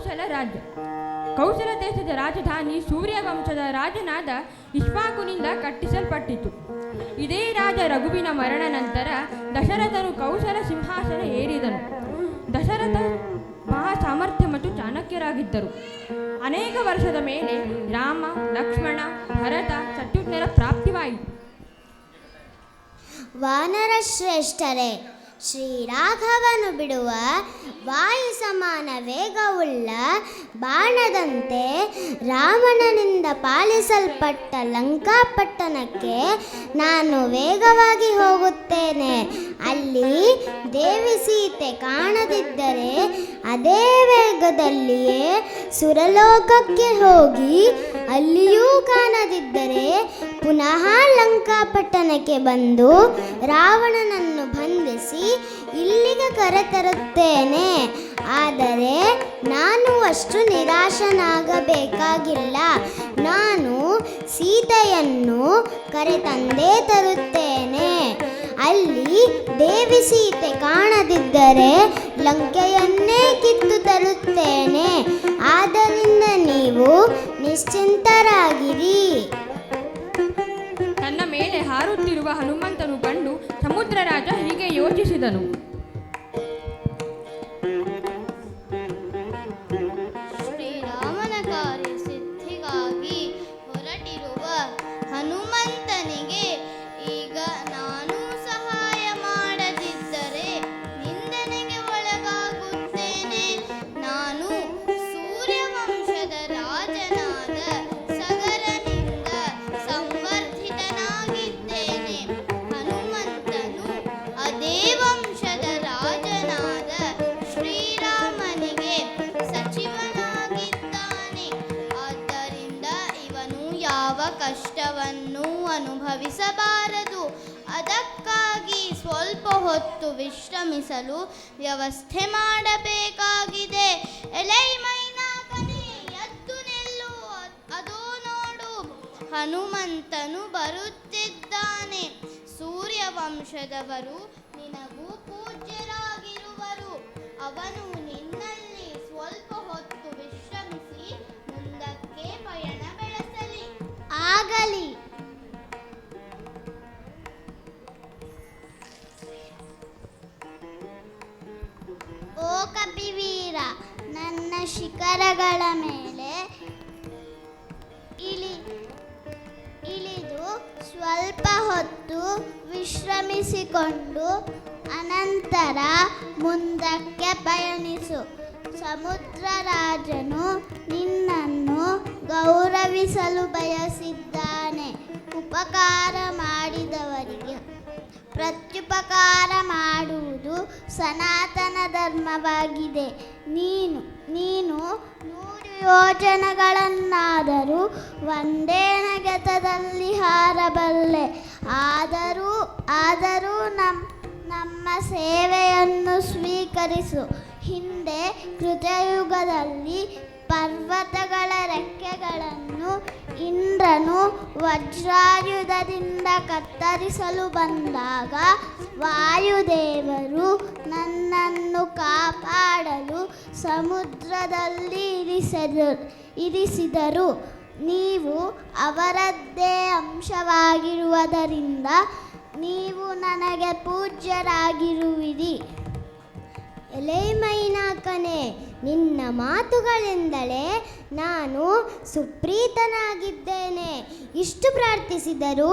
ಕೌಸಲ ರಾಜ್ಯ. ಕೌಸಲ ದೇಶದ ರಾಜಧಾನಿ ಸೂರ್ಯವಂಶದ ರಾಜನಾದ ಇಕ್ಷ್ವಾಕುನಿಂದ ಕಟ್ಟಿಸಲ್ಪಟ್ಟಿತು. ಇದೇ ರಾಜ ರಘುವಿನ ಮರಣ ನಂತರ ದಶರಥನು ಕೌಸಲ ಸಿಂಹಾಸನ ಏರಿದನು. ದಶರಥ ಮಹಾ ಸಾಮರ್ಥ್ಯ ಮತ್ತು ಚಾಣಕ್ಯರಾಗಿದ್ದರು. ಅನೇಕ ವರ್ಷದ ಮೇಲೆ ರಾಮ, ಲಕ್ಷ್ಮಣ, ಭರತ, ಶತ್ರುಘ್ನರ ಪ್ರಾಪ್ತಿವಾಯಿತು. ವಾನರ ಶ್ರೇಷ್ಠರೇ, ಶ್ರೀರಾಘವನು ಬಿಡುವ ವಾಯು ಸಮಾನ ವೇಗವುಳ್ಳ ಬಾಣದಂತೆ ರಾವಣನಿಂದ ಪಾಲಿಸಲ್ಪಟ್ಟ ಲಂಕಾಪಟ್ಟಣಕ್ಕೆ ನಾನು ವೇಗವಾಗಿ ಹೋಗುತ್ತೇನೆ. ಅಲ್ಲಿ ದೇವಿ ಸೀತೆ ಕಾಣದಿದ್ದರೆ ಅದೇ ವೇಗದಲ್ಲಿಯೇ ಸುರಲೋಕಕ್ಕೆ ಹೋಗಿ ಅಲ್ಲಿಯೂ ಕಾಣದಿದ್ದರೆ ಪುನಃ ಲಂಕಾಪಟ್ಟಣಕ್ಕೆ ಬಂದು ರಾವಣನನ್ನು ಬಂಧಿಸಿ ಇಲ್ಲಿಗೆ ಕರೆತರುತ್ತೇನೆ. ಆದರೆ ನಾನು ಅಷ್ಟು ನಿರಾಶನಾಗಬೇಕಾಗಿಲ್ಲ. ನಾನು ಸೀತೆಯನ್ನು ಕರೆತಂದೇ ತರುತ್ತೇನೆ. ಅಲ್ಲಿ ದೇವಿ ಸೀತೆ ಕಾಣದಿದ್ದರೆ ಲಂಕೆಯನ್ನೇ ಕಿತ್ತು ತರುತ್ತೇನೆ. ಆದ್ದರಿಂದ ನೀವು ನಿಶ್ಚಿಂತರಾಗಿರಿ. ತನ್ನ ಮೇಲೆ ಹಾರುತ್ತಿರುವ ಹನುಮಂತನು ಕಂಡು ಸಮುದ್ರ ರಾಜ ಹೀಗೆ ಯೋಚಿಸಿದನು. ಶ್ರೀರಾಮನ ಕಾರ್ಯ ಸಿದ್ಧಿಗಾಗಿ ಹೊರಟಿರುವ ಹನುಮಂತನಿಗೆ ಈಗ ನಾನು ಸಹಾಯ ಮಾಡದಿದ್ದರೆ ನಿಂದನೆಗೆ ಒಳಗಾಗುತ್ತೇನೆ. ನಾನು ಸೂರ್ಯವಂಶದ ರಾಜನಾದ ಸಗರನಿಂದ ಸಂವರ್ಧಿತನಾಗಿದ್ದೇನೆ. ಹನುಮಂತನು ಅದೇ ವಂಶದ ರಾಜನಾದ ಶ್ರೀರಾಮನಿಗೆ ಸಚಿವನಾಗಿದ್ದಾನೆ. ಆದ್ದರಿಂದ ಇವನು ಯಾವ ಕಷ್ಟವನ್ನು ಅನುಭವಿಸಬಾರದು. ಅದಕ್ಕಾಗಿ ಸ್ವಲ್ಪ ಹೊತ್ತು ವಿಶ್ರಮಿಸಲು ವ್ಯವಸ್ಥೆ ಮಾಡಬೇಕಾಗಿದೆ. ಎಲೈ ಮೈನಾಕನೇ, ಎದ್ದು ನಿಲ್ಲು. ಅದೋ ನೋಡು, ಹನುಮಂತನು ಬರುತ್ತಿದ್ದಾನೆ. ಸೂರ್ಯವಂಶದವರು ನಿನಗೂ ಪೂಜ್ಯರಾಗಿರುವರು. ಅವನು ನಿನ್ನಲ್ಲಿ ಸ್ವಲ್ಪ ಹೊತ್ತು ವಿಶ್ರಮಿಸಿ ಮುಂದಕ್ಕೆ ಪಯಣ ಬೆಳೆಸಲಿ. ಆಗಲಿ. ಓ ಕಪಿವೀರ, ನನ್ನ ಶಿಖರಗಳ ಮೇಲೆ ಇಳಿದು ಸ್ವಲ್ಪ ಹೊತ್ತು ವಿಶ್ರಮಿಸಿಕೊಂಡು ಅನಂತರ ಮುಂದಕ್ಕೆ ಪಯಣಿಸು. ಸಮುದ್ರ ರಾಜನು ನಿನ್ನನ್ನು ಗೌರವಿಸಲು ಬಯಸಿದ್ದಾನೆ. ಉಪಕಾರ ಮಾಡಿದವರಿಗೆ ಪ್ರತ್ಯುಪಕಾರ ಮಾಡುವುದು ಸನಾತನ ಧರ್ಮವಾಗಿದೆ. ನೀನು 100 ಯೋಜನೆಗಳನ್ನಾದರೂ ಒಂದೇ ನೆಗೆತದಲ್ಲಿ ಹಾರಬಲ್ಲೆ. ಆದರೂ ನಮ್ಮ ಸೇವೆಯನ್ನು ಸ್ವೀಕರಿಸು. ಹಿಂದೆ ಕೃತಯುಗದಲ್ಲಿ ಪರ್ವತಗಳ ರೆಕ್ಕೆಗಳನ್ನು ಇಂದ್ರನು ವಜ್ರಾಯುಧದಿಂದ ಕತ್ತರಿಸಲು ಬಂದಾಗ ವಾಯುದೇವರು ನನ್ನನ್ನು ಕಾಪಾಡಲು ಸಮುದ್ರದಲ್ಲಿ ಇರಿಸಿದರು. ನೀವು ಅವರದ್ದೇ ಅಂಶವಾಗಿರುವುದರಿಂದ ನೀವು ನನಗೆ ಪೂಜ್ಯರಾಗಿರುವಿರಿ. ಎಲೈ ಮೈನಾಕನೇ, ನಿನ್ನ ಮಾತುಗಳಿಂದಲೇ ನಾನು ಸುಪ್ರೀತನಾಗಿದ್ದೇನೆ. ಇಷ್ಟು ಪ್ರಾರ್ಥಿಸಿದರೂ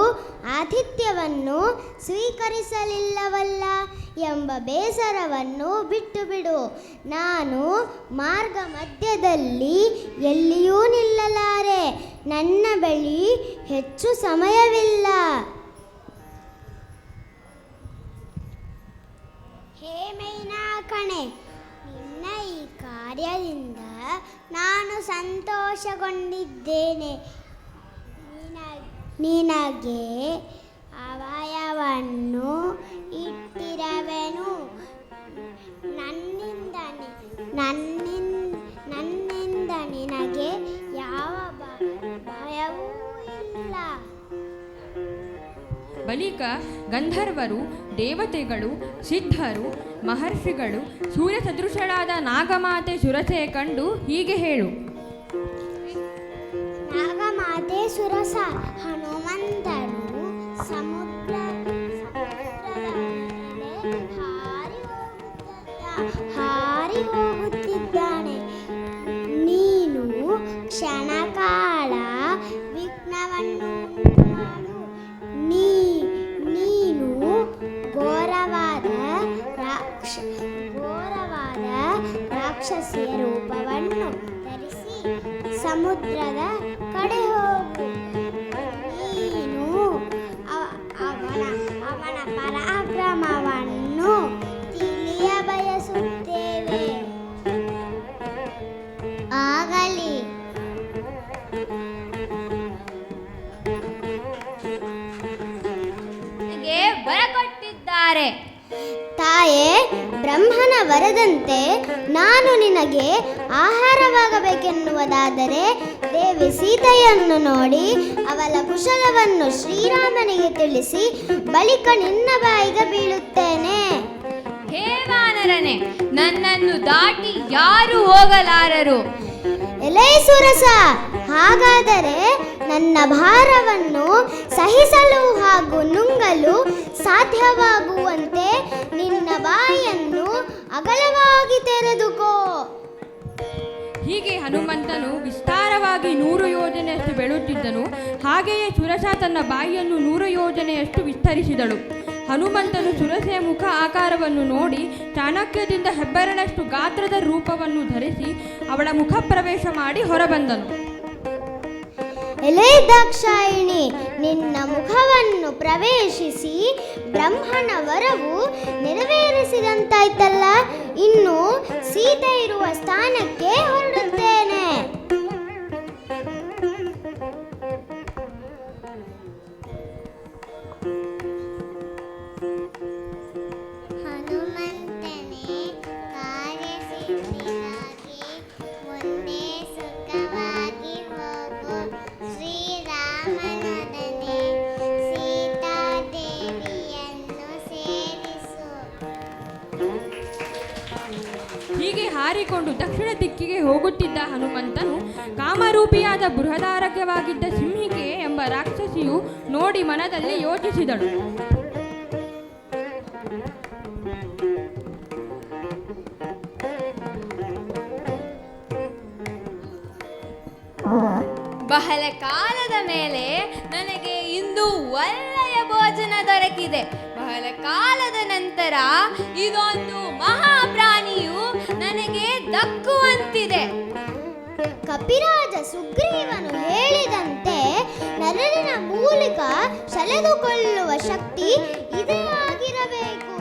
ಆತಿಥ್ಯವನ್ನು ಸ್ವೀಕರಿಸಲಿಲ್ಲವಲ್ಲ ಎಂಬ ಬೇಸರವನ್ನು ಬಿಟ್ಟು ಬಿಡು. ನಾನು ಮಾರ್ಗ ಮಧ್ಯದಲ್ಲಿ ಎಲ್ಲಿಯೂ ನಿಲ್ಲಲಾರೆ. ನನ್ನ ಬಳಿ ಹೆಚ್ಚು ಸಮಯವಿಲ್ಲ. ಹೇ ಮೈನಾಕನೇ, ನಿನ್ನ ಈ ಕಾರ್ಯದಿಂದ ನಾನು ಸಂತೋಷಗೊಂಡಿದ್ದೇನೆ. ನಿನಗೆ ಅವಯವನ್ನು ಇಟ್ಟಿರುವೆನು. ನನ್ನಿಂದ ನಿನಗೆ ಯಾವ ಭಯವೂ ಇಲ್ಲ. ಬಳಿಕ ಗಂಧರ್ವರು, ದೇವತೆಗಳು, ಸಿದ್ಧರು, ಮಹರ್ಷಿಗಳು, ಸೂರ್ಯ ಸದೃಶಳಾದ ನಾಗಮಾತೆ ಸುರಸೆ ಕಂಡು ಹೀಗೆ ಹೇಳು. ನಾಗಮಾತೆ ಸುರಸ ಹನುಮಂತನು ಸಮುದ್ರದ ಮೇಲೆ ಹಾರಿ ಹೋಗುತ್ತಿದ್ದಾನೆ. ನೀನು ಕ್ಷಣಕಾಲ ವಿಘ್ನವನ್ನು ಉಂಟು ಮಾಡು. ನೀನು ಘೋರವಾದ ರಾಕ್ಷಸಿಯ ರೂಪವನ್ನು ಧರಿಸಿ ಸಮುದ್ರದ ಕಡೆ ಹೋಗು. ನೀನು ಅವನ ಪರಾಕ್ರಮವನ್ನು ತಿಳಿಯ ಬಯಸುತ್ತೇವೆ. ಆಗಲಿ. ಬರಕೊಟ್ಟಿದ್ದಾರೆ. ತಾಯೇ, ಬ್ರಹ್ಮನ ವರದಂತೆ ನಾನು ನಿನಗೆ ಆಹಾರವಾಗಬೇಕೆನ್ನುವುದಾದರೆ ದೇವಿ ಸೀತೆಯನ್ನು ನೋಡಿ ಅವಳ ಕುಶಲವನ್ನು ಶ್ರೀರಾಮನಿಗೆ ತಿಳಿಸಿ ಬಳಿಕ ನಿನ್ನ ಬಾಯಿಗೆ ಬೀಳುತ್ತೇನೆ. ಹೇ ವಾನರನೆ, ನನ್ನನ್ನು ದಾಟಿ ಯಾರು ಹೋಗಲಾರರು. ಎಲೈ ಸುರಸ, ಹಾಗಾದರೆ ನನ್ನ ಭಾರವನ್ನು ಸಹಿಸಲು ಹಾಗೂ ನುಂಗಲು ಸಾಧ್ಯವಾಗುವಂತೆ ನಿನ್ನ ಬಾಯಿಯನ್ನು ಅಗಲವಾಗಿ ತೆರೆದುಕೋ. ಹೀಗೆ ಹನುಮಂತನು ವಿಸ್ತಾರವಾಗಿ 100 ಯೋಜನೆಯಷ್ಟು ಬೆಳೆಯುತ್ತಿದ್ದನು. ಹಾಗೆಯೇ ಸುರಸ ತನ್ನ ಬಾಯಿಯನ್ನು 100 ಯೋಜನೆಯಷ್ಟು ವಿಸ್ತರಿಸಿದಳು. ಹನುಮಂತನು ಸುರಸೆಯ ಮುಖ ಆಕಾರವನ್ನು ನೋಡಿ ಚಾಣಕ್ಯದಿಂದ ಹೆಬ್ಬೆರಳಷ್ಟು ಗಾತ್ರದ ರೂಪವನ್ನು ಧರಿಸಿ ಅವಳ ಮುಖ ಪ್ರವೇಶ ಮಾಡಿ ಹೊರಬಂದನು. ಎಲೆ ದಾಕ್ಷಾಯಿಣಿ, ನಿನ್ನ ಮುಖವನ್ನು ಪ್ರವೇಶಿಸಿ ಬ್ರಹ್ಮನ ವರವು ನೆರವೇರಿಸಿದಂತಾಯ್ತಲ್ಲ. ಇನ್ನು ಸೀತೆ ಇರುವ ಸ್ಥಾನಕ್ಕೆ ಹೊರಡುತ್ತೇನೆ. ಹನುಮಂತನೇ, ಕಾರ್ಯಸಿದ್ಧಿಗಾಗಿ ಮುಂದೆ ಸುಖವಾಗಿ ಹೋಗು. ಶ್ರೀರಾಮನೊಡನೆ ಸೀತಾದೇವಿಯನ್ನು ಸೇರಿಸು. ಹೀಗೆ ಹಾರಿಕೊಂಡು ದಕ್ಷಿಣ ದಿಕ್ಕಿಗೆ ಹೋಗುತ್ತಿದ್ದ ಹನುಮಂತನು ಕಾಮರೂಪಿಯಾದ ಬೃಹದಾರಕ್ಯವಾಗಿದ್ದ ಸಿಂಹಿಕೆ ಎಂಬ ರಾಕ್ಷಸಿಯು ನೋಡಿ ಮನದಲ್ಲಿ ಯೋಚಿಸಿದಳು. ಬಹಳ ಕಾಲದ ಮೇಲೆ ನನಗೆ ಇಂದು ಒಳ್ಳೆಯ ಭೋಜನ ದೊರಕಿದೆ. ಬಹಳ ಕಾಲದ ನಂತರ ಇದೊಂದು ಮಹಾಪ್ರಾಣಿಯು ನನಗೆ ದಕ್ಕುವಂತಿದೆ. ಕಪಿರಾಜ ಸುಗ್ರೀವನು ಹೇಳಿದಂತೆ ನರಳಿನ ಮೂಲಕ ಸೆಳೆದುಕೊಳ್ಳುವ ಶಕ್ತಿ ಇದೇ ಆಗಿರಬೇಕು.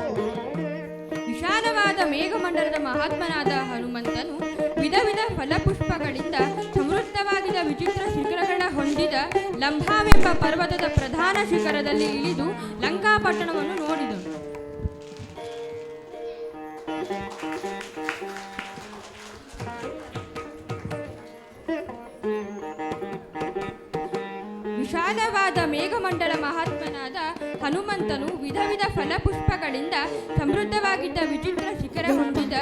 ವಿಶಾಲವಾದ ಮೇಘಮಂಡಲದ ಮಹಾತ್ಮನಾದ ಹನುಮಂತನು ವಿಧ ವಿಧ ಫಲಪುಷ್ಪಗಳಿಂದ ಸಮೃದ್ಧವಾಗಿದ್ದ ವಿಚಿತ್ರ ಶಿಖರಗಳ ಹೊಂದಿದ ಲಂಭಾವೆಂಬ ಪರ್ವತದ ಪ್ರಧಾನ ಶಿಖರದಲ್ಲಿ ಇಳಿದು ಲಂಕಾಪಟ್ಟಣವನ್ನು ನೋಡಿದನು. ವಿಶಾಲವಾದ ಮೇಘಮಂಡಲ ಮಹಾತ್ಮನಾದ ಹನುಮಂತನು ವಿಧ ವಿಧ ಫಲಪುಷ್ಪಗಳಿಂದ ಸಮೃದ್ಧವಾಗಿದ್ದ ವಿಚಿತ್ರ ಶಿಖರ ಹೊಂದಿದ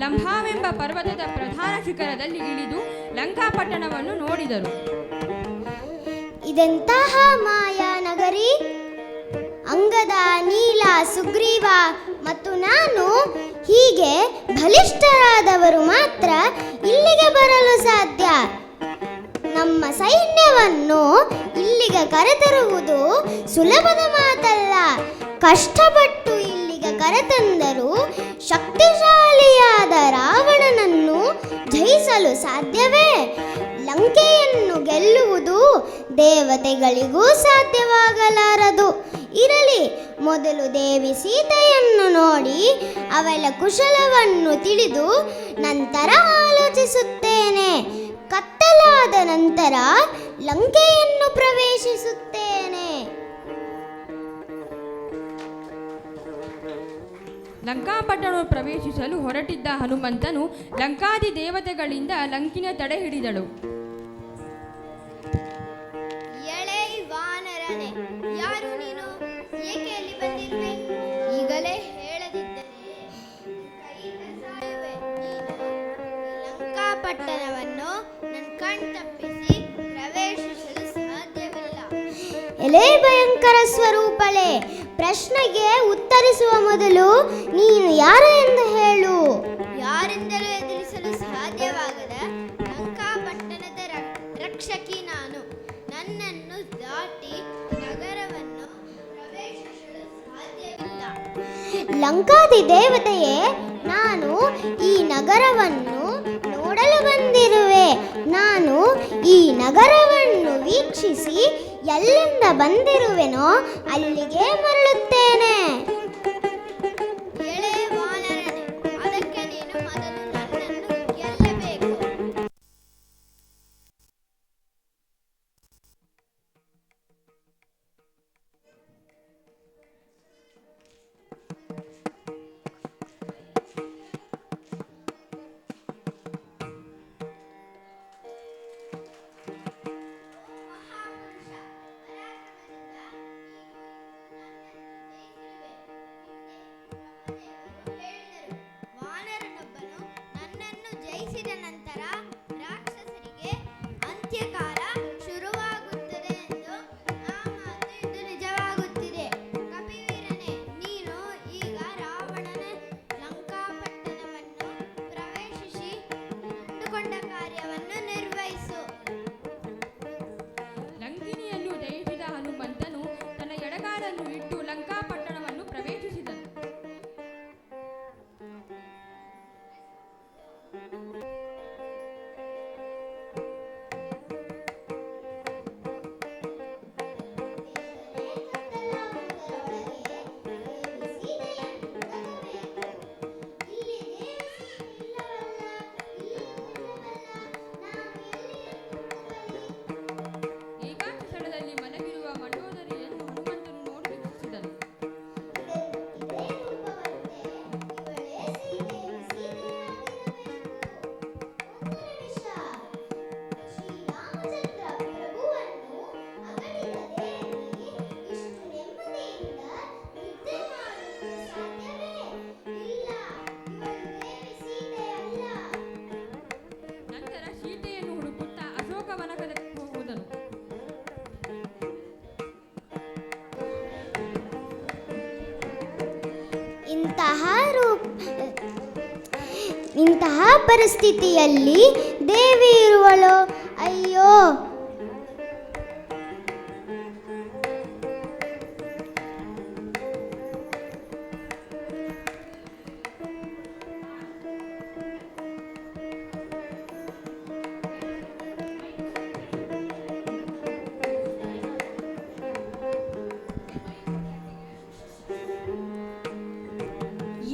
ಲಂಭಾವೆಂಬ ಪರ್ವತದ ಪ್ರಧಾನ ಶಿಖರದಲ್ಲಿ ಇಳಿದು ಲಂಕಾಪಟ್ಟಣವನ್ನು ನೋಡಿದರು. ಇದೆಂತಹ ಮಾಯಾ ನಗರಿ! ಅಂಗದ, ನೀಲ, ಸುಗ್ರೀವ ಮತ್ತು ನಾನು ಹೀಗೆ ಬಲಿಷ್ಠರಾದವರು ಮಾತ್ರ ಇಲ್ಲಿಗೆ ಬರಲು ಸಾಧ್ಯ. ನಮ್ಮ ಸೈನ್ಯವನ್ನು ಇಲ್ಲಿಗೆ ಕರೆತರುವುದು ಸುಲಭದ ಮಾತಲ್ಲ. ಕಷ್ಟಪಟ್ಟು ಇಲ್ಲಿಗೆ ಕರೆತಂದರೂ ಶಕ್ತಿಶಾಲಿಯಾದ ರಾವಣನನ್ನು ಜಯಿಸಲು ಸಾಧ್ಯವೇ? ಲಂಕೆಯನ್ನು ಗೆಲ್ಲುವುದು ದೇವತೆಗಳಿಗೂ ಸಾಧ್ಯವಾಗಲಾರದು. ಇರಲಿ, ಮೊದಲು ದೇವಿ ಸೀತೆಯನ್ನು ನೋಡಿ ಅವಳ ಕುಶಲವನ್ನು ತಿಳಿದು ನಂತರ ಆಲೋಚಿಸುತ್ತೇನೆ. ಕತ್ತಲಾದ ನಂತರ ಲಂಕೆಯನ್ನು ಪ್ರವೇಶಿಸುತ್ತೇನೆ. ಲಂಕಾಪಟ್ಟಣ ಪ್ರವೇಶಿಸಲು ಹೊರಟಿದ್ದ ಹನುಮಂತನು ಲಂಕಾದಿ ದೇವತೆಗಳಿಂದ ಲಂಕಿನ ತಡೆ ಹಿಡಿದಳು. ಎಳೆ ವಾನರನೆ, ಯಾರು ನೀನು? ಏಕೆ ಅಲ್ಲಿ ಬಂದಿರುವೆ? ಈಗಲೇ ಹೇಳದಿದ್ದರೆ ಕೈ ಕಸಾಯ ಕಣ್ತಪ್ಪಿಸಿ ಪ್ರವೇಶಿಸಲು ಸಾಧ್ಯವಿಲ್ಲ. ಎಲೆ ಭಯಂಕರ ಸ್ವರೂಪಳೆ, ಪ್ರಶ್ನೆಗೆ ಉತ್ತರಿಸುವ ಮೊದಲು ನೀನು ಯಾರು ಎಂದು ಹೇಳು. ಯಾರಿಂದಲೂ ಎದುರಿಸಲು ಸಾಧ್ಯವಾಗದ ಲಂಕಾಪಟ್ಟಣದ ರಕ್ಷಕಿ ನಾನು. ನನ್ನನ್ನು ದಾಟಿ ನಗರವನ್ನು ಪ್ರವೇಶಿಸಲು ಸಾಧ್ಯವಿಲ್ಲ. ಲಂಕಾದಿ ದೇವತೆಯೇ, ನಾನು ಈ ನಗರವನ್ನು ನೋಡಲು ಬಂದಿರುವೆ. ನಾನು ಈ ನಗರವನ್ನು ವೀಕ್ಷಿಸಿ ಎಲ್ಲಿಂದ ಬಂದಿರುವೆನೋ ಅಲ್ಲಿಗೆ ಮರಳುತ್ತೇನೆ. ಎಳೆಯ ವಾನರನೇ, ಅದಕ್ಕೆ ನೀನು ಮೊದಲು ನನ್ನನ್ನು ಗೆಲ್ಲಬೇಕು. ವಾನರನೊಬ್ಬನು ನನ್ನನ್ನು ಜಯಿಸಿದ ನಂತರ ರಾಕ್ಷಸರಿಗೆ ಅಂತ್ಯಕಾಲ ಶುರುವಾಗುತ್ತದೆ ಎಂದು ಆ ಮಾತು ಇಂದು ನಿಜವಾಗುತ್ತಿದೆ. ಕಪಿವೀರನೇ, ನೀನು ಈಗ ರಾವಣನ ಲಂಕಾಪಟ್ಟಣವನ್ನು ಪ್ರವೇಶಿಸಿ ಅಂದುಕೊಂಡ ಕಾರ್ಯವನ್ನು ನಿರ್ವಹಿಸು. ಲಂಕಿನಿಯನ್ನು ಜಯಿಸಿದ ಹನುಮಂತನು ತನ್ನ ಎಡಗಾಲನ್ನು ಇಟ್ಟು ಲಂಕಾಪಟ್ಟಣವನ್ನು ಪ್ರವೇಶಿಸಿದನು. ಏಕಾಂತ ಸ್ಥಳದಲ್ಲಿ ಮಲಗಿರುವ ಮಂಡೋದರಿಯನ್ನು ಹನುಮಂತನು ನೋಡಿ ವೀಕ್ಷಿಸಿದನು. ನಂತರ ಸೀತೆಯನ್ನು ಹುಡುಕುತ್ತಾ ಅಶೋಕವನಕ್ಕೆ ಹೋಗುವುದನು. ಇಂತಹ ಪರಿಸ್ಥಿತಿಯಲ್ಲಿ ದೇವಿ ಇರುವಳೋ? ಅಯ್ಯೋ,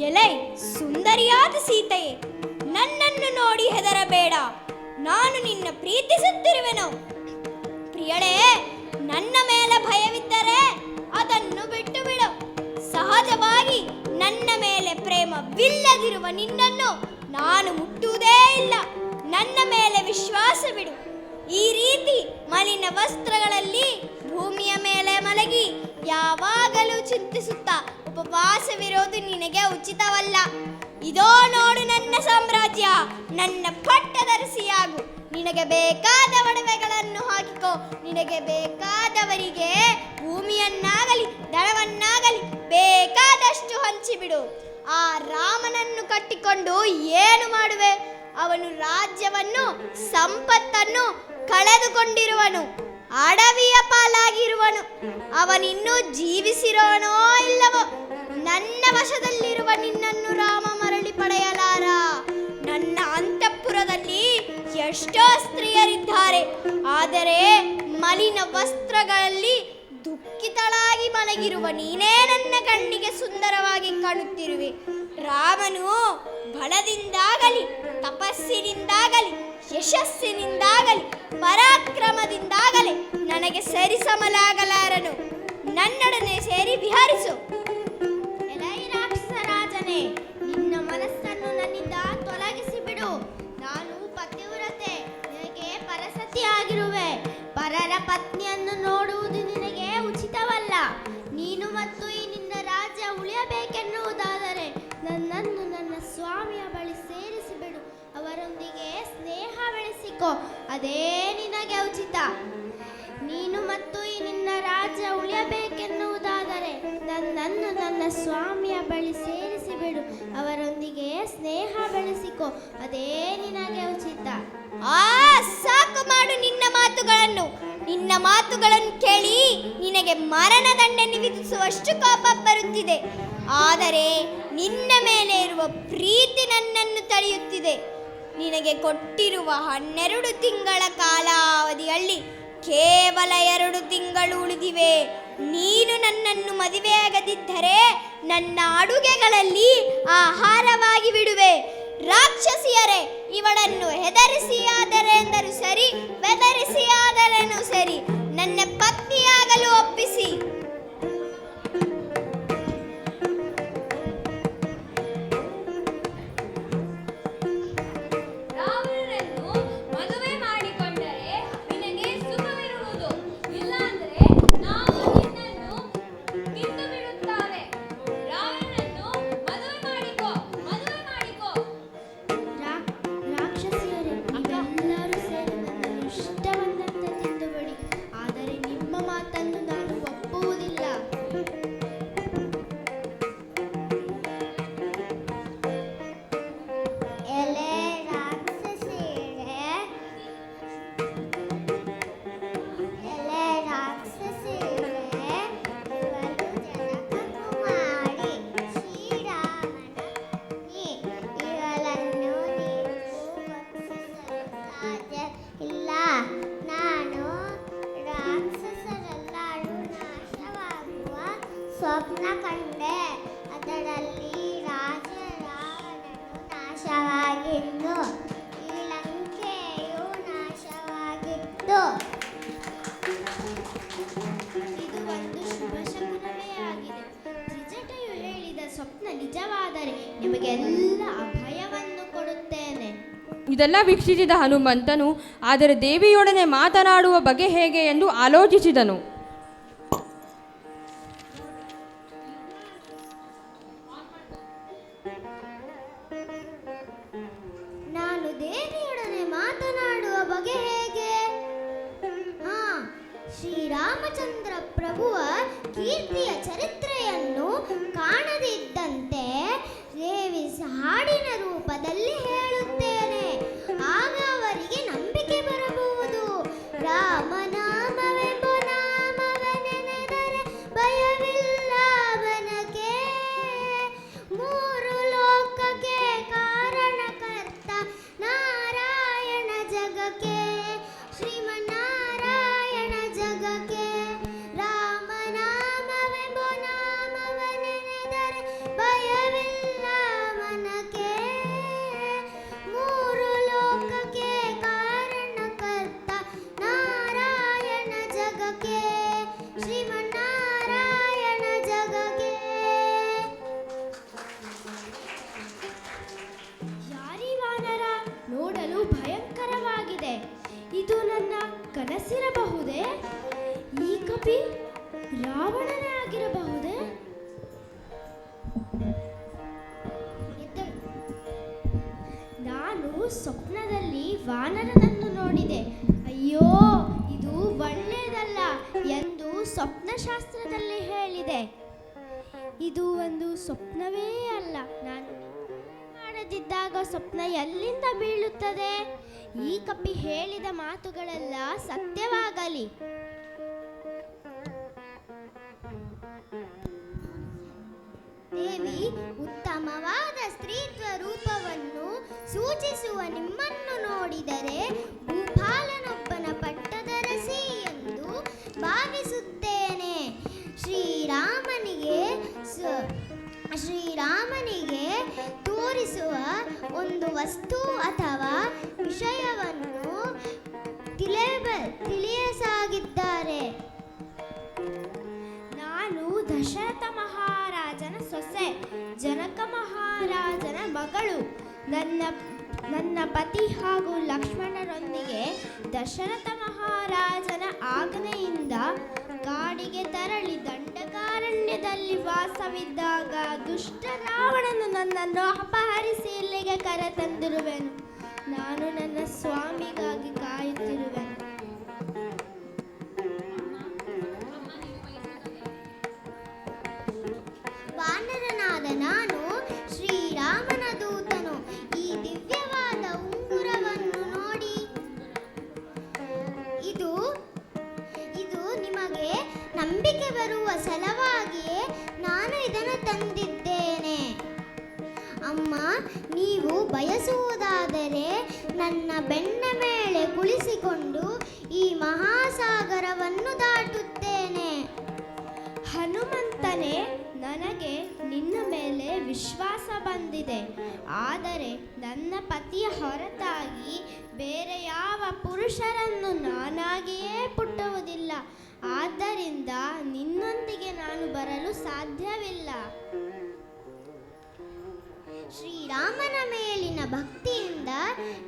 ಎಲೈ ಸುಂದರಿಯಾದ ಸೀತೆಯೇ, ನನ್ನನ್ನು ನೋಡಿ ಹೆದರಬೇಡ. ನಾನು ನಿನ್ನ ಪ್ರೀತಿಸುತ್ತಿರುವೆನು. ಪ್ರಿಯಳೇ, ನನ್ನ ಮೇಲೆ ಭಯವಿದ್ದರೆ ಅದನ್ನು ಬಿಟ್ಟು ಬಿಡು. ಸಹಜವಾಗಿ ನನ್ನ ಮೇಲೆ ಪ್ರೇಮವಿಲ್ಲದಿರುವ ನಿನ್ನನ್ನು ನಾನು ಮುಟ್ಟುವುದೇ ಇಲ್ಲ. ನನ್ನ ಮೇಲೆ ವಿಶ್ವಾಸ ಬಿಡು. ಈ ರೀತಿ ಮಲಿನ ವಸ್ತ್ರಗಳಲ್ಲಿ ಭೂಮಿಯ ಮೇಲೆ ಮಲಗಿ ಯಾವಾಗಲೂ ಚಿಂತಿಸುತ್ತಾ ಉಪವಾಸವಿರೋದು ನಿನಗೆ ಉಚಿತವಲ್ಲ. ಇದೋ ನೋಡು ನನ್ನ ಸಾಮ್ರಾಜ್ಯ, ನನ್ನ ಪಟ್ಟದರಸಿಯಾಗು. ನಿನಗೆ ಬೇಕಾದ ಒಡವೆಗಳನ್ನು ಹಾಕಿಕೋ. ನಿನಗೆ ಬೇಕಾದವರಿಗೆ ಭೂಮಿಯನ್ನಾಗಲಿ ದಳವನ್ನಾಗಲಿ ಬೇಕಾದಷ್ಟು ಹಂಚಿಬಿಡು. ಆ ರಾಮನನ್ನು ಕಟ್ಟಿಕೊಂಡು ಏನು ಮಾಡುವೆ? ಅವನು ರಾಜ್ಯವನ್ನು ಸಂಪತ್ತನ್ನು ಕಳೆದುಕೊಂಡಿರುವನು, ಅಡವಿಯ ಪಾಲಾಗಿರುವನು. ಅವನಿನ್ನೂ ಜೀವಿಸಿರೋನೋ ಇಲ್ಲವೋ? ನನ್ನ ವಶದಲ್ಲಿರುವ ನಿನ್ನನ್ನು ರಾಮ ಮರಳಿ ಪಡೆಯಲಾರ. ನನ್ನ ಅಂತಃಪುರದಲ್ಲಿ ಎಷ್ಟೋ ಸ್ತ್ರೀಯರಿದ್ದಾರೆ, ಆದರೆ ಮಲಿನ ವಸ್ತ್ರಗಳಲ್ಲಿ ದುಃಖಿತಳಾಗಿ ಮಲಗಿರುವ ನೀನೇ ನನ್ನ ಕಣ್ಣಿಗೆ ಸುಂದರವಾಗಿ ಕಾಣುತ್ತಿರುವೆ. ರಾಮನು ಬಲದಿಂದಾಗಲಿ ತಪಸ್ಸಿನಿಂದಾಗಲಿ ಯಶಸ್ಸಿನಿಂದಾಗಲಿ ಪರಾಕ್ರಮದಿಂದಾಗಲಿ ನನಗೆ ಸರಿಸಮಲಾಗಲಾರನು. ನನ್ನೊಡನೆ ಸೇರಿ ವಿಹರಿಸು. ಎಲೈ ರಾಕ್ಷಸರಾಜನೇ, ನಿನ್ನ ಮನಸ್ಸನ್ನು ನನ್ನಿಂದ ತೊಲಗಿಸಿ ಬಿಡು. ನಾನು ಪತಿವ್ರತೆ, ನಿನಗೆ ಪರಸತಿಯಾಗಿರುವೆ. ಪರರ ಪತ್ನಿಯನ್ನು ನೋಡುವುದು ನಿನಗೆ ಉಚಿತವಲ್ಲ. ನೀನು ಮತ್ತು ಈ ನಿನ್ನ ರಾಜ್ಯ ಉಳಿಯಬೇಕೆನ್ನುವುದಾದರೆ ನನ್ನನ್ನು ನನ್ನ ಸ್ವಾಮಿಯ ಬಳಿ ಸೇರಿಸಿಬಿಡು. ಅವರೊಂದಿಗೆ ಸ್ನೇಹ ಬೆಳೆಸಿ ಬಳಸಿಕೋ, ಅದೇ ನಿನಗೆ ಉಚಿತ. ನೀನು ಮತ್ತು ಈ ನಿನ್ನ ರಾಜ್ಯ ಉಳಿಯಬೇಕೆನ್ನುವುದಾದರೆ ನನ್ನನ್ನು ನನ್ನ ಸ್ವಾಮಿಯ ಬಳಿ ಸೇರಿಸಿಬಿಡು. ಅವರೊಂದಿಗೆ ಸ್ನೇಹ ಬೆಳೆಸಿಕೋ, ಅದೇ ನಿನಗೆ ಉಚಿತ. ಸಾಕು ಮಾಡು ನಿನ್ನ ಮಾತುಗಳನ್ನು. ನಿನ್ನ ಮಾತುಗಳನ್ನು ಕೇಳಿ ನಿನಗೆ ಮರಣದಂಡನೆ ವಿಧಿಸುವಷ್ಟು ಕೋಪ ಬರುತ್ತಿದೆ. ಆದರೆ ನಿನ್ನ ಮೇಲೆ ಇರುವ ಪ್ರೀತಿ ನನ್ನನ್ನು ತಡೆಯುತ್ತಿದೆ. ನಿನಗೆ ಕೊಟ್ಟಿರುವ 12 ತಿಂಗಳ ಕಾಲಾವಧಿಯಲ್ಲಿ ಕೇವಲ 2 ತಿಂಗಳು ಉಳಿದಿವೆ. ನೀನು ನನ್ನನ್ನು ಮದುವೆಯಾಗದಿದ್ದರೆ ನನ್ನ ಅಡುಗೆಗಳಲ್ಲಿ ಆಹಾರವಾಗಿ ಬಿಡುವೆ. ರಾಕ್ಷಸಿಯರೇ, ಇವಳನ್ನು ಹೆದರಿಸಿಯಾದರೆ ಎಂದರೂ ಸರಿ, ಬೆದರಿಸಿಯಾದರೇನು ಸರಿ, ನನ್ನ ಪತ್ನಿಯಾಗಲು ಒಪ್ಪಿಸಿ. ರಾವಣನನ್ನು ಮದುವೆ ಮಾಡಿಕೊಂಡರೆ ನಿನಗೆ ಸುಖವಿರುವುದು, ಇಲ್ಲಾಂದ್ರೆ ನಾವು ನಿನ್ನನ್ನು ತಿಂದು ಬಿಡುತ್ತೇವೆ. ರಾವಣನನ್ನು ಮದುವೆ ಮಾಡಿಕೋ, ಮದುವೆ ಮಾಡಿಕೋ. ರಾಕ್ಷಸಿಯರೇ, ನೀವೆಲ್ಲರೂ ಸೇರಿ ನನ್ನನ್ನು ಇಷ್ಟವನ್ನಂತೆ ತಿಂದುಬಿಡಿ, ಆದರೆ ನಿಮ್ಮ ಮಾತನ್ನು ನಾನು ಒಪ್ಪುವುದಿಲ್ಲ. ಎಲೆ ರಾಕ್ಷಸಿಯರೇ, ಎಲೆ ರಾಕ್ಷಸಿಯರೇ, ಇವಳು ಜನಕಕುಮಾರಿ ಶ್ರೀರಾಮನ ಪತ್ನಿ. ಇವಳನ್ನು ನೀವು ಭಕ್ಷಿಸಲು ಸಾಧ್ಯ ಇಲ್ಲ. ನಾನು ರಾಕ್ಷಸರೆಲ್ಲರೂ ನಾಶವಾಗುವ ಸ್ವಪ್ನ ಕಂಡೆ. ಅದರಲ್ಲಿ ರಾಜ ರಾವಣನು ನಾಶವಾಗಿದ್ದು, ಈ ಲಂಕೆಯು ನಾಶವಾಗಿತ್ತು. ಇದು ಒಂದು ಶುಭ ಶಕುನವೇ ಆಗಿದೆ. ತ್ರಿಜಟೆಯು ಹೇಳಿದ ಸ್ವಪ್ನ ನಿಜವಾದರೆ ನಿಮಗೆಲ್ಲ ಅಭಯವನ್ನು ಕೊಡುತ್ತೇನೆ. ಇದೆಲ್ಲ ವೀಕ್ಷಿಸಿದ ಹನುಮಂತನು ಆದರೆ ದೇವಿಯೊಡನೆ ಮಾತನಾಡುವ ಬಗೆ ಹೇಗೆ ಎಂದು ಆಲೋಚಿಸಿದನು. ನಾನು ದೇವಿಯೊಡನೆ ಮಾತನಾಡುವ ಬಗೆ ಹೇಗೆ? ಶ್ರೀರಾಮಚಂದ್ರ ಪ್ರಭುವ ಕೀರ್ತಿಯ ಚರಿತ್ರೆಯನ್ನು ಕಾಣದಿದ್ದಂತೆ ದೇವಿ ಹಾಡಿನ ರೂಪದಲ್ಲಿ ಹೇಳುತ್ತೇನೆ. ಆಗ ಅವರಿಗೆ ನಂಬಿಕೆ ಬರಬಹುದು. ರಾಮನಾಮವೆಂಬ ನಾಮವನೆನೆದರೆ ಭಯವಿಲ್ಲ ಅವನಗೆ. 3 ಲೋಕಕ್ಕೆ ಕಾರಣಕರ್ತ ನಾರಾಯಣ ಜಗಕ್ಕೆ, ಶ್ರೀಮನ್ನಾರಾಯಣ ಜಗಕ್ಕೆ. ರಾಮನಾಮವೆಂಬ ನಾಮವನೆನೆದರೆ ಭಯವಿಲ್ಲ ಅವನಗೆ. 3 ಲೋಕಕ್ಕೆ ಕಾರಣಕರ್ತ ನಾರಾಯಣ ಜಗಕ್ಕೆ, ಶ್ರೀಮನ್ನಾರಾಯಣ ಜಗಕ್ಕೆ. ಯಾರಿ ವಾನರ ನೋಡಲು ಭಯಂಕರವಾಗಿದೆ. ಇದು ನನ್ನ ಕನಸಿರಬಹುದೇ? ಈ ಕಪಿ ರಾವಣನೇ ಆಗಿರಬಹುದೇ? ನಾನು ಸ್ವಪ್ನದಲ್ಲಿ ವಾನರನನ್ನು ನೋಡಿದೆ. ಅಯ್ಯೋ, ಇದು ಒಳ್ಳೆಯದಲ್ಲ ಎಂದು ಸ್ವಪ್ನಶಾಸ್ತ್ರದಲ್ಲಿ ಹೇಳಿದೆ. ಇದು ಒಂದು ಸ್ವಪ್ನವೇ ಅಲ್ಲ. ನಾನು ಮಾಡದಿದ್ದಾಗ ಸ್ವಪ್ನ ಎಲ್ಲಿಂದ ಬೀಳುತ್ತದೆ? ಈ ಕಪಿ ಹೇಳಿದ ಮಾತುಗಳೆಲ್ಲ ಸತ್ಯವಾಗಲಿ. ದೇವಿ ಉತ್ತಮವಾದ ಸ್ತ್ರೀತ್ವ ರೂಪವನ್ನು ಸೂಚಿಸುವ ನಿಮ್ಮನ್ನು ನೋಡಿದರೆ ಭೂಪಾಲನೊಬ್ಬನ ಪಟ್ಟದರಸಿ ಎಂದು ಭಾವಿಸುತ್ತೇನೆ. ಶ್ರೀರಾಮನಿಗೆ ತೋರಿಸುವ ಒಂದು ವಸ್ತು ಅಥವಾ ವಿಷಯವನ್ನು ತಿಳಿಯಸಾಗಿದ್ದಾರೆ. ನಾನು ದಶರಥ ಮಹಾರಾಜನ ಸೊಸೆ, ಜನಕ ಮಹಾರಾಜನ ಮಗಳು. ನನ್ನ ಪತಿ ಹಾಗೂ ಲಕ್ಷ್ಮಣರೊಂದಿಗೆ ದಶರಥ ಮಹಾರಾಜನ ಆಜ್ಞೆಯಿಂದ ಕಾಡಿಗೆ ತೆರಳಿ ದಂಡಕಾರಣ್ಯದಲ್ಲಿ ವಾಸವಿದ್ದಾಗ ದುಷ್ಟ ರಾವಣನು ನನ್ನನ್ನು ಅಪಹರಿಸಿ ಇಲ್ಲಿಗೆ ಕರೆತಂದಿರುವೆನು. ನಾನು ನನ್ನ ಸ್ವಾಮಿಗಾಗಿ ನನ್ನ ಬೆನ್ನ ಮೇಲೆ ಕುಳಿಸಿಕೊಂಡು ಈ ಮಹಾಸಾಗರವನ್ನು ದಾಟುತ್ತೇನೆ. ಹನುಮಂತನೇ, ನನಗೆ ನಿನ್ನ ಮೇಲೆ ವಿಶ್ವಾಸ ಬಂದಿದೆ. ಆದರೆ ನನ್ನ ಪತಿಯ ಹೊರತಾಗಿ ಬೇರೆ ಯಾವ ಪುರುಷರನ್ನು ನಾನಾಗಿಯೇ ಪುಟ್ಟುವುದಿಲ್ಲ. ಆದ್ದರಿಂದ ನಿನ್ನೊಂದಿಗೆ ನಾನು ಬರಲು ಸಾಧ್ಯವಿಲ್ಲ. ಶ್ರೀರಾಮನ ಮೇಲಿನ ಭಕ್ತಿಯಿಂದ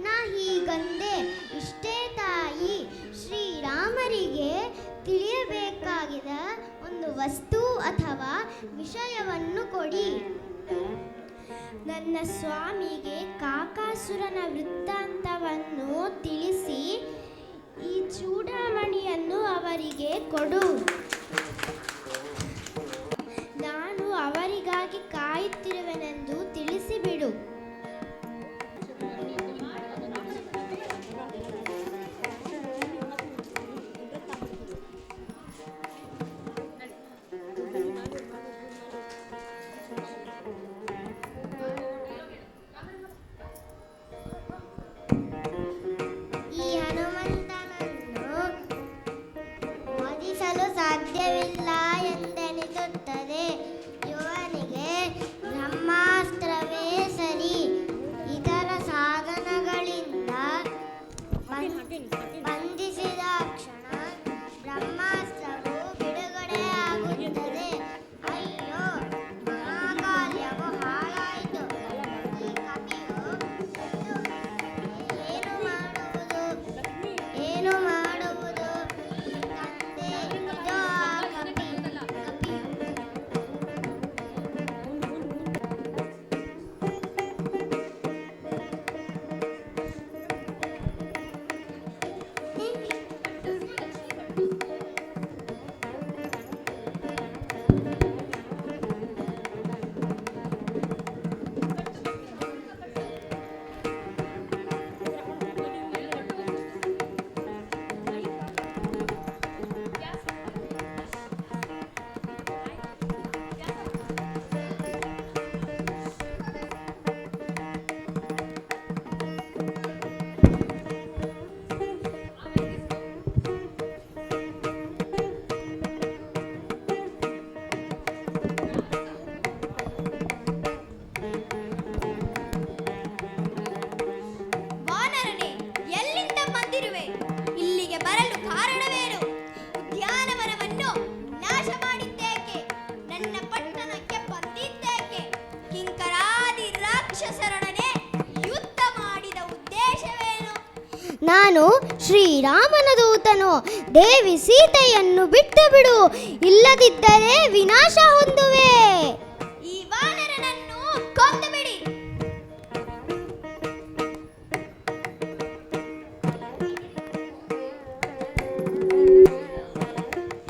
ನಾ ಹೀಗಂದೆ. ಇಷ್ಟೇ ತಾಯಿ, ಶ್ರೀರಾಮರಿಗೆ ತಿಳಿಯಬೇಕಾಗಿದ ಒಂದು ವಸ್ತು ಅಥವಾ ವಿಷಯವನ್ನು ಕೊಡಿ. ನನ್ನ ಸ್ವಾಮಿಗೆ ಕಾಕಾಸುರನ ವೃತ್ತಾಂತವನ್ನು ತಿಳಿಸಿ ಈ ಚೂಡಾಮಣಿಯನ್ನು ಅವರಿಗೆ ಕೊಡು. ನಾನು ಅವರಿಗಾಗಿ ಕಾಯುತ್ತಿರುವೆನೆಂದು ತಿಳಿಸಿಬಿಡು. ಈ ಹನುಮಂತನನ್ನು ವಧಿಸಲು ಸಾಧ್ಯವಿಲ್ಲ ಎಂದೆನಿಸುತ್ತದೆ. ಇವನಿಗೆ ಬ್ರಹ್ಮಾಸ್ತ್ರವೇ ಸರಿ. ಇದರ ಸಾಧನಗಳಿಂದ ಬಂಧಿಸಿದ ಕ್ಷಣ ಬ್ರಹ್ಮಾಸ್ತ್ರವು ಬಿಡುಗಡೆಯಾಗುತ್ತದೆ. ಅಯ್ಯೋ, ಮಹಾಕಾರ್ಯವು ಹಾಳಾಯಿತು. ಈ ಕಪಿಯು ಏನು ಮಾಡುವುದು ತಂದೆ? ಇದೋ ಆ ಕಪಿಯು. ವಾನರನೇ, ಎಲ್ಲಿಂದ ಬಂದಿರುವೆ? ಇಲ್ಲಿಗೆ ಬರಲು ಕಾರಣವೇನು? ಉದ್ಯಾನವನವನ್ನು ನಾಶ ಮಾಡಿದ್ದೇಕೆ? ನನ್ನ ಪಟ್ಟಣಕ್ಕೆ ಬಂದಿದ್ದೇಕೆ? ಕಿಂಕರಾದಿ ರಾಕ್ಷಸರೊಡನೆ ಯುದ್ಧ ಮಾಡಿದ ಉದ್ದೇಶವೇನು? ನಾನು ಶ್ರೀರಾಮನ ದೂತನು. ದೇವಿ ಸೀತೆಯನ್ನು ಬಿಟ್ಟು ಬಿಡು, ಇಲ್ಲದಿದ್ದರೆ ವಿನಾಶ ಹೊಂದುವೆ. ಈ ವಾನರನನ್ನು ಕೊಂದು ಬಿಡಿ.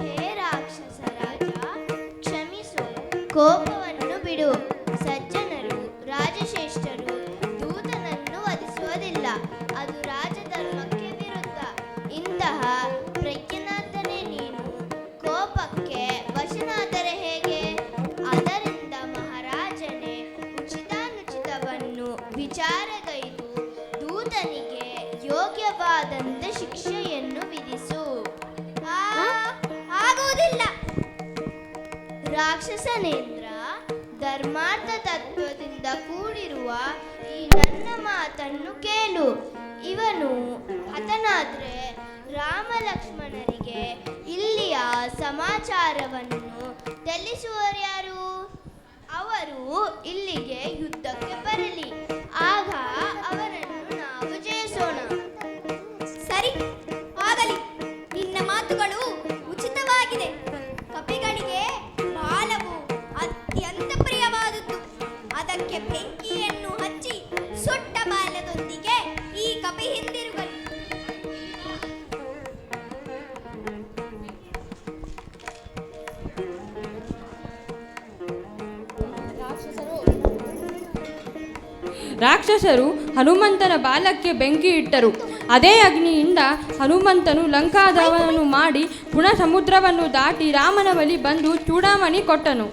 ಹೇ ರಾಕ್ಷಸ ರಾಜ, ಕ್ಷಮಿಸು, ಕೋಪವನ್ನು ಬಿಡು. ಸಜ್ಜನರು, ರಾಜಶ್ರೇಷ್ಠರು ದೂತನನ್ನು ವಧಿಸುವುದಿಲ್ಲ. ಅದು ರಾಜಧರ್ಮಕ್ಕೆ ವಿರುದ್ಧ. ಇಂತಹ ಪ್ರಜ್ಞನಾಥನೇ ನೀನು ಕೋಪಕ್ಕೆ ವಶನಾದರೆ ಹೇಗೆ? ಅದರಿಂದ ಮಹಾರಾಜನೇ ಉಚಿತಾನುಚಿತವನ್ನು ವಿಚಾರಗೈದು ದೂತನಿಗೆ ಯೋಗ್ಯವಾದಂಥ ಶಿಕ್ಷೆಯನ್ನು ವಿಧಿಸು. ಆಗುವುದಿಲ್ಲ. ರಾಕ್ಷಸನೇಂದ್ರ, ಧರ್ಮಾರ್ಥ ತತ್ವದಿಂದ ಕೂಡಿರುವ ಈ ನನ್ನ ಮಾತನ್ನು ಕೇಳು. ಇವನು ಹತನಾದ್ರೆ ರಾಮ ಲಕ್ಷ್ಮಣರಿಗೆ ಇಲ್ಲಿಯ ಸಮಾಚಾರವನ್ನು ತಿಳಿಸುವರ್ಯಾರು? ಅವರು ಇಲ್ಲಿಗೆ ಯುದ್ಧಕ್ಕೆ ಬರಲಿ. ಆಗ ಅವರನ್ನು ನಾವು ಜಯಿಸೋಣ. ಸರಿ, ಆಗಲಿ. ನಿನ್ನ ಮಾತುಗಳು ಉಚಿತವಾಗಿದೆ. ಕಪಿಗಳಿಗೆ ಬಾಲವು ಅತ್ಯಂತ ಪ್ರಿಯವಾದದ್ದು. ಅದಕ್ಕೆ ಬೆಂಕಿಯನ್ನು ಹಚ್ಚಿ ಸುಟ್ಟ ಬಾಲದೊಂದಿಗೆ ಈ ಕಪಿ ಹಿಂದಿರುಗಲಿ. ರಾಕ್ಷಸರು ಹನುಮಂತನ ಬಾಲಕ್ಕೆ ಬೆಂಕಿ ಇಟ್ಟರು. ಅದೇ ಅಗ್ನಿಯಿಂದ ಹನುಮಂತನು ಲಂಕಾದವನನ್ನು ಮಾಡಿ ಪುನಃ ಸಮುದ್ರವನ್ನು ದಾಟಿ ರಾಮನ ಬಳಿ ಬಂದು ಚೂಡಾಮಣಿ ಕೊಟ್ಟನು.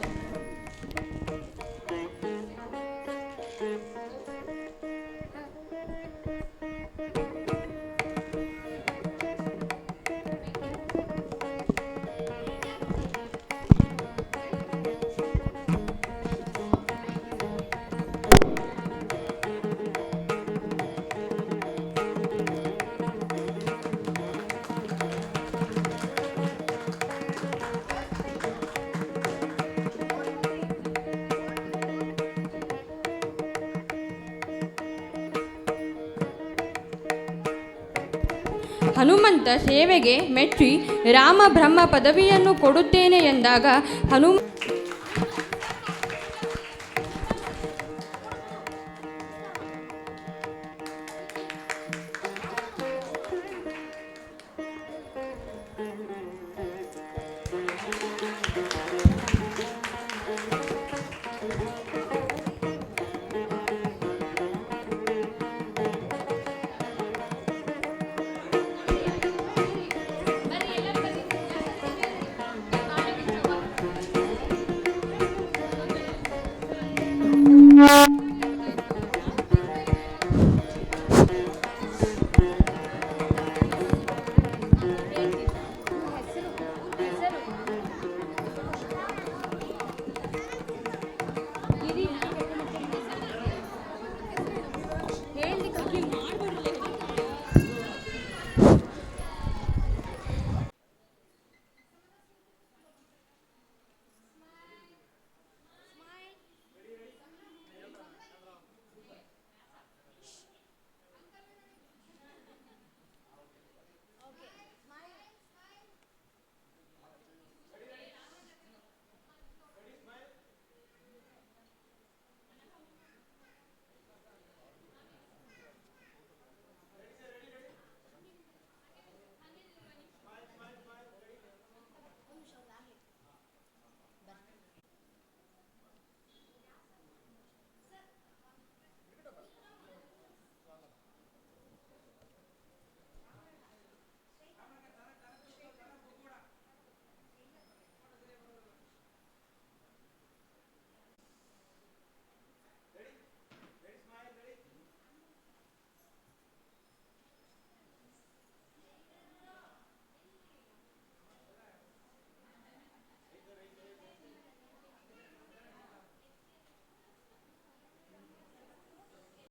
ಹನುಮಂತ ಸೇವೆಗೆ ಮೆಚ್ಚಿ ರಾಮ ಬ್ರಹ್ಮ ಪದವಿಯನ್ನು ಕೊಡುತ್ತೇನೆ ಎಂದಾಗ